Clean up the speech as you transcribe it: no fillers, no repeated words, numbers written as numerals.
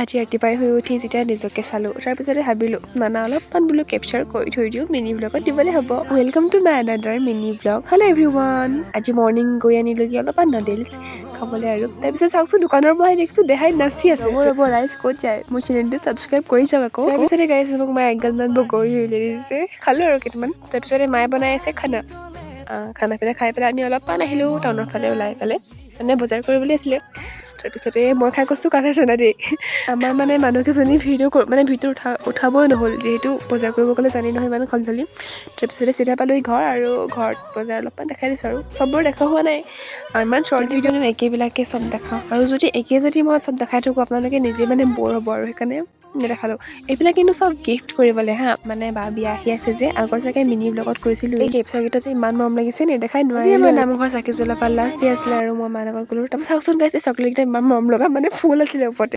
আজি ৰাতিপুৱাই শুই উঠি যেতিয়া নিজকে চালোঁ, তাৰপিছতে ভাবিলোঁ নানা অলপমান বোলো কেপচাৰ কৰি থৈ দিওঁ, মিনি ব্লগত দিবলৈ হ'ব। Welcome to my another mini blog. Hello' everyone. আজি মৰ্ণিং গৈ আনিলোঁগৈ অলপমান নুডলছ খাবলৈ আৰু তাৰপিছত চাওকচোন দোকানৰ পৰা দেখিছোঁ দেহাই নাচি আছে। ৰ'ব ৰাইজ ক'ত যায়, মোৰ চেনেলটো ছাবস্ক্ৰাইব কৰি চাওক আকৌ। তাৰপিছতে গাইছ মোক মায়ে একগালমান বগৰী উলিয়াই দিছে, খালোঁ আৰু কেইটামান। তাৰপিছতে মায়ে বনাই আছে খানা। খানা পিনা খাই পেলাই আমি অলপমান আহিলোঁ টাউনৰ ফালে ওলাই পেলাই, মানে বজাৰ কৰিবলৈ আছিলে। তাৰপিছতে মই খাই কৈছোঁ কাণে চানা দেই। আমাৰ মানে মানুহকেইজনী ভিডিঅ' উঠাবই নহ'ল, যিহেতু বজাৰ কৰিব গ'লে জানি নহয় ইমান খলধলি। তাৰপিছতে চিধা পালোঁহি ঘৰ, আৰু ঘৰত বজাৰ অলপমান দেখাই দিছোঁ আৰু চববোৰ দেখা হোৱা নাই। আৰু ইমান শ্বৰ্ট ভিডিঅ' মানে একেবিলাকে চব দেখাওঁ, আৰু যদি মই চব দেখাই থাকোঁ আপোনালোকে নিজে মানে ব'ৰ হ'ব, আৰু সেইকাৰণে নেদেখালোঁ। এইবিলাক কিন্তু চব গিফ্ট কৰিবলৈ হা, মানে বা বিয়া আহি আছে যে, আগৰ চাগে মিনি ব্লগত কৈছিলোঁ এই কেপচাৰকেইটা যে ইমান মৰম লাগিছে নেদেখাই নোৱাৰিলোঁ। আমাৰ নামঘৰ চাকি জ্বলাব লাষ্ট ডে আছিলে আৰু মই মাৰ লগত গ'লোঁ। তাৰপৰা চাওকচোন গাইছ এই চকলেটকেইটা ইমান মৰম লগা, মানে ফুল আছিলে ওপৰতে।